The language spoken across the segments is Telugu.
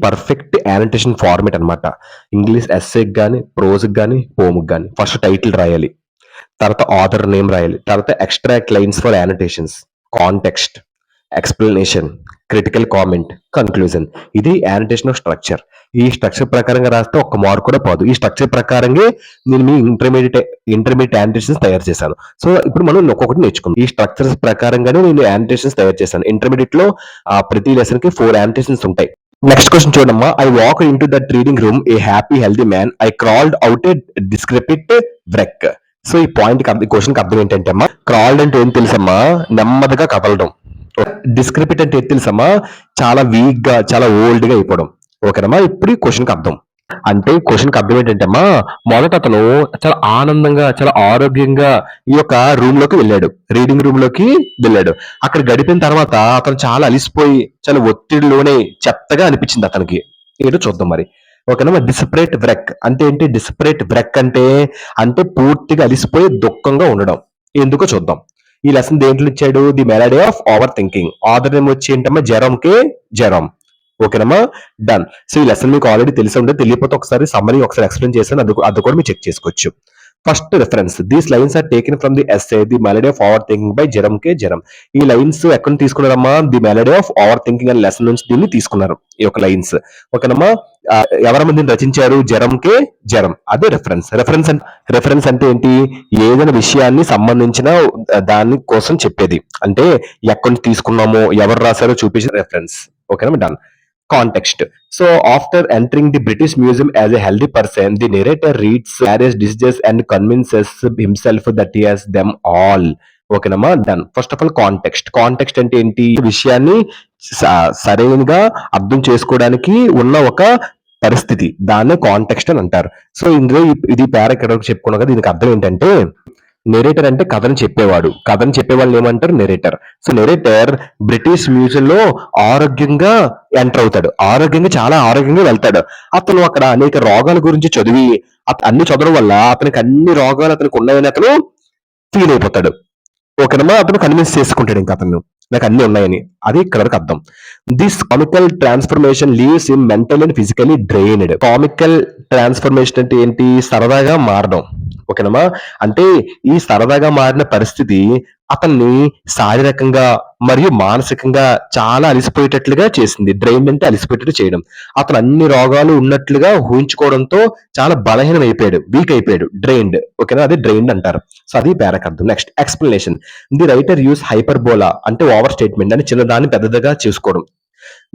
పర్ఫెక్ట్ యానిటేషన్ ఫార్మేట్ అన్నమాట. ఇంగ్లీష్ ఎస్సేకి గాని, ప్రోజ్‌కి గాని, పోమ్‌కి గాని ఫస్ట్ టైటిల్ రాయాలి. తర్వాత ఆథర్ నేమ్ రాయాలి. తర్వాత extract lines for annotations, context, explanation, critical comment, conclusion. ఇది యానోటేషన్ ఆఫ్ స్ట్రక్చర్. ఈ స్ట్రక్చర్ ప్రకారంగా రాస్తే ఒక్క మార్క్ కూడా పోదు. ఈ స్ట్రక్చర్ ప్రకారంగే నేను మీ ఇంటర్మీడియేట్ యానోటేషన్స్ తయారు చేశాను. సో, ఇప్పుడు మనం ఒక్కొక్కటి నేర్చుకుందాం. ఈ స్ట్రక్చర్స్ ప్రకారంగానే నేను యానోటేషన్స్ తయారు చేశాను. ఇంటర్మీడియేట్‌లో ప్రతి లెసన్‌కి 4 యానోటేషన్స్ ఉంటాయి. నెక్స్ట్ క్వశ్చన్ చూడమ్మా. I walked into that reading room a happy healthy man. I crawled out a decrepit wreck. So ఈ క్వశ్చన్ కి అర్థం ఏంటంటే అమ్మా, క్రాల్డ్ అంటే ఏం తెలుసమ్మా, నెమ్మదిగా కదలడం. డిస్క్రిపిట్ అంటే ఏం తెలుసమ్మా, చాలా వీక్ గా, చాలా ఓల్డ్ గా అయిపోవడం. ఓకేనమ్మా. ఇప్పుడు ఈ క్వశ్చన్ కి అర్థం అంటే, క్వశ్చన్ కి అర్థం ఏంటంటే అమ్మా, మొదట అతను చాలా ఆనందంగా, చాలా ఆరోగ్యంగా ఈ యొక్క రూమ్ లోకి వెళ్ళాడు, రీడింగ్ రూమ్ లోకి వెళ్ళాడు. అక్కడ గడిపిన తర్వాత అతను చాలా అలిసిపోయి, చాలా ఒత్తిడిలోనే చెత్తగా అనిపించింది అతనికి. ఏంటో చూద్దాం మరి. ఓకేనా. డిస్పరేట్ వ్రెక్ అంటే ఏంటి? డిస్పరేట్ వ్రెక్ అంటే పూర్తిగా అలిసిపోయి దుఃఖంగా ఉండడం. ఎందుకో చూద్దాం. ఈ లెసన్ దేంట్లో ఇచ్చాడు? The melody of over thinking. Author name వచ్చి ఏంటమ్మా, జెరోమ్. ఓకేనమ్మా, డన్. సో ఈ లెసన్ మీకు ఆల్రెడీ తెలిసి ఉంటే, తెలియకపోతే ఒకసారి సమ్మరీ ఒకసారి ఎక్స్ప్లెయిన్ చేశాను, అది కూడా మీరు చెక్ చేసుకోవచ్చు. First reference, these lines are taken from the essay the melody of over thinking by Jerome. ఈ లైన్స్ ఎక్కడ తీసుకున్నారమ్మా? The melody of over thinking అనే లెసన్ నుంచి దీన్ని తీసుకున్నారు, ఈ యొక్క లైన్స్. ఓకేనమ్మా. ఎవరమ్మా దీన్ని రచించారు? జెరమ్. అదే రిఫరెన్స్. రిఫరెన్స్ అంటే ఏంటి? ఏదైనా విషయాన్ని సంబంధించిన దాని కోసం చెప్పేది. అంటే ఎక్కడి నుంచి తీసుకున్నామో, ఎవరు రాశారో చూపించిన రిఫరెన్స్. ఓకేనా, done. Context. So, after entering the British Museum as a healthy person, the narrator reads various diseases and convinces himself that he has them all. ఓకేనమ్మా, done. First of all context అంటే ఏంటి? విషయాన్ని సరైనగా అర్థం చేసుకోవడానికి ఉన్న ఒక పరిస్థితి, దాన్నే కాంటెక్స్ట్ అని అంటారు. సో ఇందులో ఇది ఇక్కడ చెప్పుకున్నాం కదా, దీనికి అర్థం ఏంటంటే, నెరేటర్ అంటే కథను చెప్పేవాళ్ళు ఏమంటారు? Narrator. So narrator British museum లో ఆరోగ్యంగా ఎంటర్ అవుతాడు, చాలా ఆరోగ్యంగా వెళ్తాడు. అతను అక్కడ అనేక రోగాల గురించి చదివి, అన్ని చదవడం వల్ల అతనికి అన్ని రోగాలు అతనికి ఉన్నాయని అతను ఫీల్ అయిపోతాడు. ఓకేనమ్మా. అతను కన్విన్స్ చేసుకుంటాడు ఇంకా అతను, నాకు అన్ని ఉన్నాయని. అది ఇక్కడ వరకు అర్థం. This comical transformation leaves him mental and physically drained. Comical transformation అంటే ఏంటి? సరదాగా మారడం. ఓకేనమ్మా. అంటే ఈ సరదాగా మారిన పరిస్థితి అతన్ని శారీరకంగా మరియు మానసికంగా చాలా అలిసిపోయేటట్లుగా చేసింది. డ్రైన్ అంటే అలిసిపోయేటట్టు చేయడం. అతను అన్ని రోగాలు ఉన్నట్లుగా ఊహించుకోవడంతో చాలా బలహీనం అయిపోయాడు, వీక్ అయిపోయాడు. డ్రైన్డ్. ఓకేనా, అది డ్రైన్డ్ అంటారు. సో అది పేరాకు అర్థం. Next explanation. The writer use hyperbola అంటే ఓవర్ స్టేట్మెంట్ అని, చిన్నదాన్ని పెద్దదిగా చేసుకోవడం,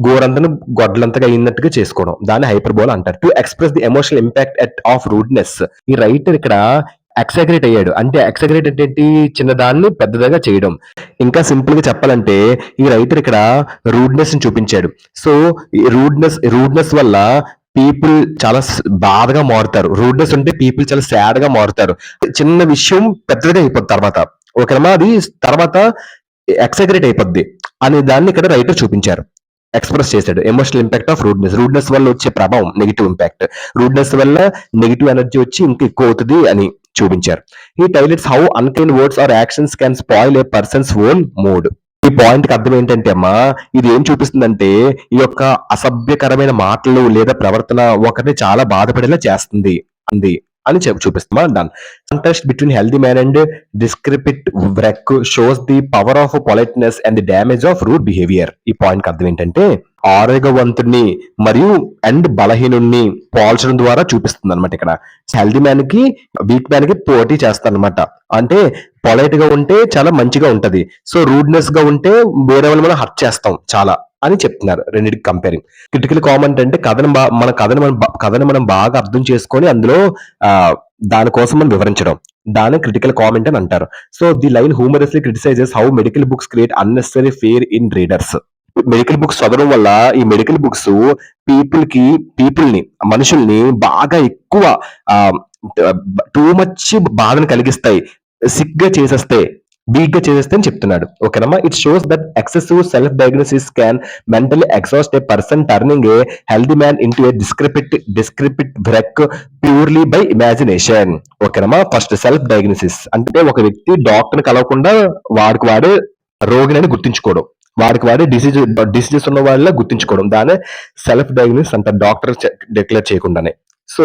గోరంతను గొడ్లంతగా అయినట్టుగా చేసుకోవడం, దాన్ని హైపర్బోలా అంటారు. To express the emotional impact of rudeness. ఈ రైటర్ ఇక్కడ ఎక్సాగరేట్ అయ్యాడు. అంటే ఎక్సాగరేట్ అంటే ఏంటి? చిన్నదాన్ని పెద్దదిగా చేయడం. ఇంకా సింపుల్ గా చెప్పాలంటే, ఈ రైటర్ ఇక్కడ రూడ్నెస్ ని చూపించాడు. సో ఈ రూడ్నెస్ వల్ల పీపుల్ చాలా బాధగా మారుతారు. రూడ్నెస్ ఉంటే పీపుల్ చాలా సాడ్ గా మారుతారు. చిన్న విషయం పెద్దగా అయిపోద్ది తర్వాత. ఓకేనమ్మా. అది తర్వాత ఎక్సాగరేట్ అయిపోద్ది అనే దాన్ని ఇక్కడ రైటర్ చూపించారు, ఎక్స్ప్రెస్ చేశాడు. ఎమోషనల్ ఇంపాక్ట్ ఆఫ్ రూడ్నెస్ వల్ల వచ్చే ప్రభావం, నెగిటివ్ ఇంపాక్ట్. రూడ్నెస్ వల్ల నెగిటివ్ ఎనర్జీ వచ్చి ఇంకా ఎక్కువ అవుతుంది అని చూపించారు. ఈ టైలెట్స్ how unkind words or actions can spoil a person's own mood. ఈ పాయింట్ కి అర్థం ఏంటంటే అమ్మా, ఇది ఏం చూపిస్తుందంటే, ఈ యొక్క అసభ్యకరమైన మాటలు లేదా ప్రవర్తన ఒకరిని చాలా బాధపడేలా చేస్తుంది అని చూపిస్తామా. Done. Contrast between healthy man and decrepit wreck shows the power of politeness and the damage of rude behaviour. ఈ పాయింట్ కి అర్థం ఏంటంటే, ఆరోగ్యవంతుడిని మరియు బలహీనుడిని పోల్చడం ద్వారా చూపిస్తుంది అనమాట. ఇక్కడ హెల్దీ మ్యాన్ కి వీక్ మ్యాన్ కి పోటీ చేస్తాను అనమాట. అంటే పొలైట్ గా ఉంటే చాలా మంచిగా ఉంటది, సో రూడ్నెస్ గా ఉంటే వేరే వాళ్ళు మనం హర్ట్ చేస్తాం చాలా అని చెప్తున్నారు. రెండింటికి కంపేరింగ్. క్రిటికల్ కామెంట్ అంటే కథను మనం బాగా అర్థం చేసుకొని అందులో దానికోసం మనం వివరించడం, దాన్ని క్రిటికల్ కామెంట్ అని అంటారు. So the line హ్యూమరస్లీ criticises how medical books create unnecessary fear in readers. Medical books చదవడం వల్ల ఈ మెడికల్ బుక్స్ మనుషుల్ని బాగా ఎక్కువ టూ మచ్ బాధను కలిగిస్తాయి, సిక్ గా చేసేస్తాయి, వీక్ గా చేసేస్తే అని చెప్తున్నాడు. ఓకేనమ్మా. It shows that excessive self diagnosis can mentally exhaust a person, turning a healthy man into a decrepit wreck purely by imagination. ఓకేనమ్మా. ఫస్ట్ సెల్ఫ్ డయాగ్నోసిస్ అంటే ఒక వ్యక్తి డాక్టర్ కలవకుండా వాడే రోగిని గుర్తించుకోవడం. వాడికి వాడే డిసీజెస్ ఉన్న వాళ్ళ గుర్తించుకోవడం. దాన్నే సెల్ఫ్ డయాగ్నోసిస్ అంటారు. డాక్టర్ డిక్లేర్ చేయకుండానే. సో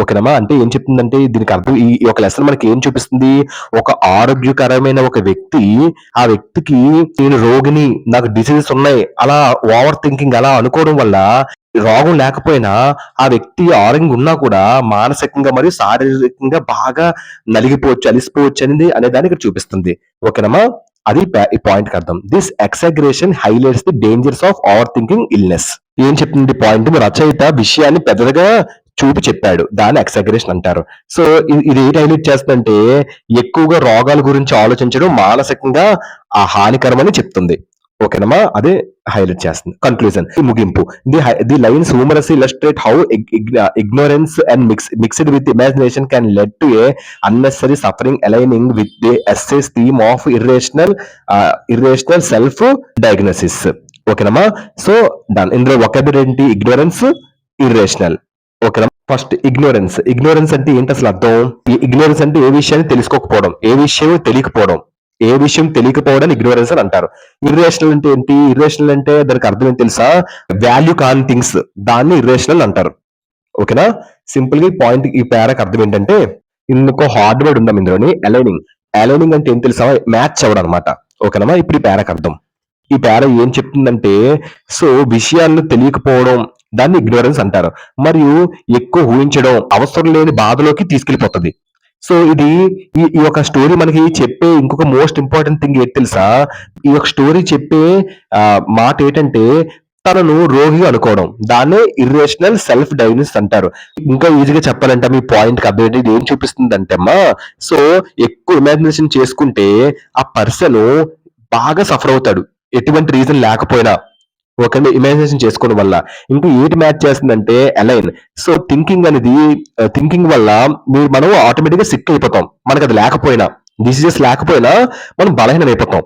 ఓకేనమ్మా. అంటే ఏం చెప్తుందంటే దీనికి అర్థం ఈ ఒక లెసన్ మనకి ఏం చూపిస్తుంది? ఒక ఆరోగ్యకరమైన ఒక వ్యక్తి, ఆ వ్యక్తికి నేను రోగిని, నాకు డిసీజెస్ ఉన్నాయి, అలా ఓవర్ థింకింగ్ అలా అనుకోవడం వల్ల రోగం లేకపోయినా ఆ వ్యక్తి ఆరోగ్యంగా ఉన్నా కూడా మానసికంగా మరియు శారీరకంగా బాగా నలిగిపోవచ్చు, అలిసిపోవచ్చు అనే దాన్ని ఇక్కడ చూపిస్తుంది. ఓకేనమ్మా. అది ఈ పాయింట్ కి అర్థం. This exaggeration highlights the dangers of over thinking illness. ఏం చెప్తుంది పాయింట్? రచయిత విషయాన్ని పెద్దగా చూపి చెప్పాడు. దాన్ని ఎక్సాగ్రేషన్ అంటారు. సో ఇది ఏంటి హైలైట్ చేస్తుందంటే ఎక్కువగా రోగాల గురించి ఆలోచించడం మానసికంగా హానికరమని చెప్తుంది. ఓకేనమ్మా. అదే హైలైట్ చేస్తుంది. కన్క్లూజన్, ముగింపు. The lines హ్యూమరస్లీ illustrate how ignorance and mixed with imagination can lead to a unnecessary suffering, aligning with the essay's theme of irrational self diagnosis. ఓకేనమ్మా. సో ఇందులో వొకాబులరీ ఏంటి? Ignorance, irrational. ఓకేనా. ఫస్ట్ ఇగ్నోరెన్స్ అంటే ఏంటి అసలు అర్థం? ఇగ్నోరెన్స్ అంటే ఏ విషయాన్ని తెలుసుకోకపోవడం, ఏ విషయం తెలియకపోవడం ఇగ్నోరెన్స్ అని అంటారు. ఇర్రేషనల్ అంటే ఏంటి? ఇర్రేషనల్ అంటే దానికి అర్థం ఏంటి తెలుసా? వాల్యూ కాని థింగ్స్, దాన్ని ఇర్రేషనల్ అంటారు. ఓకేనా. సింపుల్ గా ఈ పాయింట్, ఈ పేరాకి అర్థం ఏంటంటే ఇందుకో హార్డ్ వర్డ్ ఉందాం ఇందులోని, అలైనింగ్ అంటే ఏం తెలుసా? మ్యాచ్ అవ్వడం అనమాట. ఓకేనమ్మా. ఇప్పుడు ఈ పేరాకి అర్థం. ఈ పేరా ఏం చెప్తుందంటే సో విషయాలను తెలియకపోవడం దాన్ని ఇగ్నోరెన్స్ అంటారు. మరియు ఎక్కువ ఊహించడం అవసరం లేని బాధలోకి తీసుకెళ్లిపోతుంది. సో ఇది ఈ యొక్క స్టోరీ మనకి చెప్పే ఇంకొక మోస్ట్ ఇంపార్టెంట్ థింగ్ ఏంటి తెలుసా? ఈ యొక్క స్టోరీ చెప్పే మాట ఏంటంటే తనను రోగిగా అనుకోవడం, దాన్నే ఇర్రేషనల్ సెల్ఫ్ డయాగ్నోసిస్ అంటారు. ఇంకా ఈజీగా చెప్పాలంటే మీ పాయింట్ కి అర్థం ఏంటి? ఇది ఏం చూపిస్తుంది అమ్మా, సో ఎక్కువ ఇమాజినేషన్ చేసుకుంటే ఆ పర్సన్ బాగా సఫర్ అవుతాడు, ఎటువంటి రీజన్ లేకపోయినా. ఓకే. ఇమాజినేషన్ చేసుకోవడం వల్ల ఇంకా ఏంటి మ్యాచ్ చేస్తుందంటే అలైన్. సో థింకింగ్ వల్ల మనం ఆటోమేటిక్ గా సిక్ అయిపోతాం. మనకు అది లేకపోయినా, డిసీజెస్ లేకపోయినా మనం బలహీనం అయిపోతాం.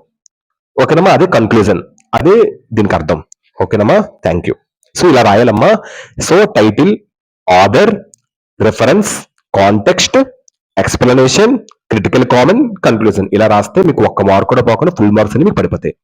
ఓకేనమ్మా. అదే కన్క్లూజన్, అదే దీనికి అర్థం. ఓకేనమ్మా. Thank you. సో ఇలా రాయాలమ్మా. So title, author, reference, context, explanation, critical common, conclusion ఇలా రాస్తే మీకు ఒక్క మార్క్ కూడా పోకుండా ఫుల్ మార్క్స్ అని మీకు పడిపోతాయి.